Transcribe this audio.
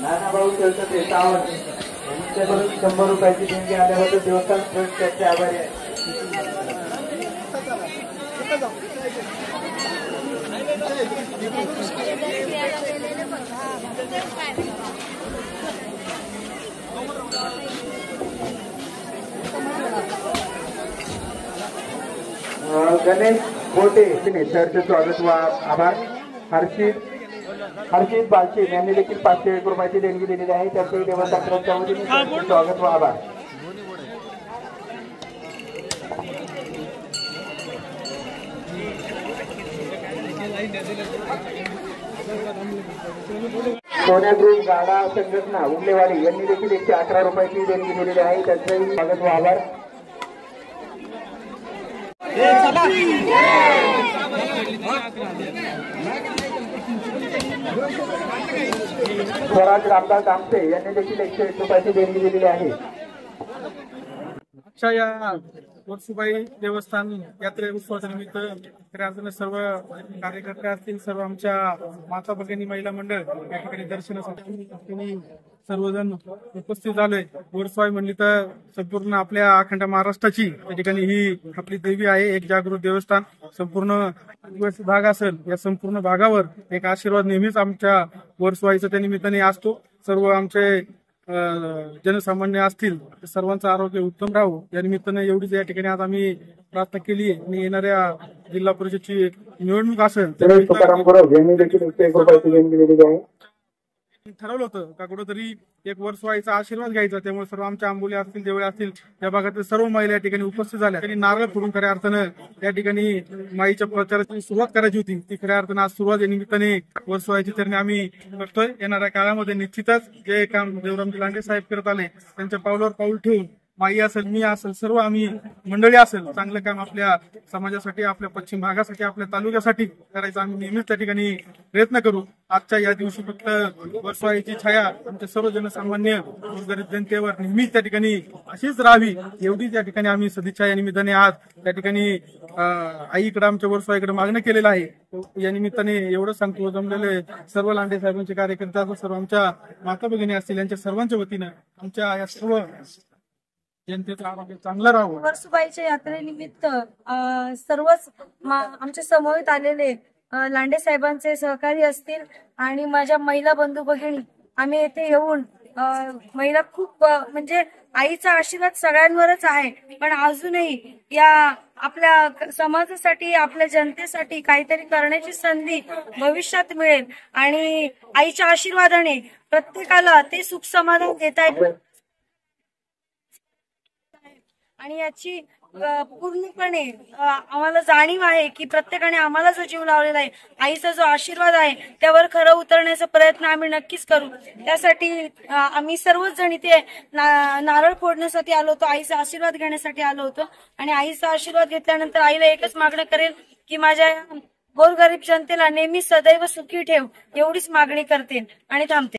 नानाभाऊ चलते 100 रुपयाची देणगी आल्याबद्दल देवस्थान ट्रस्ट त्याचे आभारी आहे. गणेश बोटे सरचे स्वागत व आभार. हर्षित बालशीन यांनी देखील 501 रुपयाची देणगी दिलेली आहे. त्याचे देवस्थान ट्रस्टच्या वतीने स्वागत व आभार. सोन्या ग्रुप गाडा संघटना उमलेवाडी यांनी देखील 111 रुपयाची देणगी दिलेली आहे. त्याचेही स्वागत व आभार. स्वराज रामदास दामटे यांनी देखील 101 रुपयाची देणगी दिलेली आहे. आजच्या या वर्सुबाई देवस्थान यात्रे उत्सवाच्या निमित्त सर्व कार्यकर्ते असतील, सर्व आमच्या माता भगिनी महिला मंडळ या ठिकाणी दर्शनासाठी सर्वजण उपस्थित झालोय. वर्सुबाई म्हणली तर संपूर्ण आपल्या अखंड महाराष्ट्राची या ठिकाणी ही आपली देवी आहे. एक जागृत देवस्थान संपूर्ण भाग असेल या संपूर्ण भागावर एक आशीर्वाद नेहमीच आमच्या वर्सुबाईचा त्या निमित्ताने असतो. सर्व आमचे जनसामान्य असतील सर्वांचं आरोग्य उत्तम राहावं या निमित्ताने एवढीच या ठिकाणी आज आम्ही प्रार्थना केली आहे. आणि येणाऱ्या जिल्हा परिषदची निवडणूक असेल ठरवलं होतं का कुठंतरी एक वर्सुबाईचा आशीर्वाद घ्यायचा. त्यामुळे सर्व आमच्या आंबोली असतील, देवळे असतील या भागातील सर्व महिला या ठिकाणी उपस्थित झाल्या. त्यांनी नारळ फोडून खऱ्या अर्थानं या ठिकाणी माईच्या प्रचाराची सुरुवात करायची होती. ती खऱ्या अर्थानं आज सुरुवात या निमित्ताने वर्सुबाईची तऱ्हेने आम्ही करतोय. येणाऱ्या काळामध्ये निश्चितच जे काम देवरामजी लांडे साहेब करत आले त्यांच्या पावलावर पाऊल ठेवून माई असेल, मी असेल, सर्व आम्ही मंडळी असेल चांगलं काम आपल्या समाजासाठी, आपल्या पश्चिम भागासाठी, आपल्या तालुक्यासाठी करायचं आम्ही नेहमीच त्या ठिकाणी प्रयत्न करू. आजच्या या दिवशी फक्त वर्सुबाईची छाया आमच्या सर्व जनसामान्य गरीब जनतेवर नेहमीच त्या ठिकाणी अशीच राहावी एवढीच या ठिकाणी आम्ही सदिच्छा या निमित्ताने आज त्या ठिकाणी आईकडे आमच्या वर्सुबाईकडे मागणं केलेलं आहे. या निमित्ताने एवढं सांगतो जमलेले सर्व लांडे साहेबांचे कार्यकर्ते, सर्व आमच्या माता भगिनी असतील यांच्या सर्वांच्या वतीनं आमच्या या सर्व जनतेचं आरोग्य चांगलं राहावं. वर्सुबाईच्या यात्रेनिमित्त सर्वच आमच्या समवेत आलेले लांडे साहेबांचे सहकारी असतील आणि माझ्या महिला बंधू भगिनी आम्ही येथे येऊन महिला खूप म्हणजे आईचा आशीर्वाद सगळ्यांवरच आहे, पण अजूनही या आपल्या समाजासाठी, आपल्या जनतेसाठी काहीतरी करण्याची संधी भविष्यात मिळेल आणि आईच्या आशीर्वादाने प्रत्येकाला ते सुख समाधान देता येईल आणि याची पूर्णपणे आम्हाला जाणीव आहे की प्रत्येकाने आम्हाला जो जीव लावलेला आहे, आईचा जो आशीर्वाद आहे त्यावर खरं उतरण्याचा प्रयत्न आम्ही नक्कीच करू. त्यासाठी आम्ही सर्वच जण इथे नारळ फोडण्यासाठी आलो होतो, आईचा आशीर्वाद घेण्यासाठी आलो होतो आणि आईचा आशीर्वाद घेतल्यानंतर आईला एकच मागणं करेल की माझ्या गोरगरीब जनतेला नेहमी सदैव सुखी ठेव एवढीच मागणी करते आणि थांबते.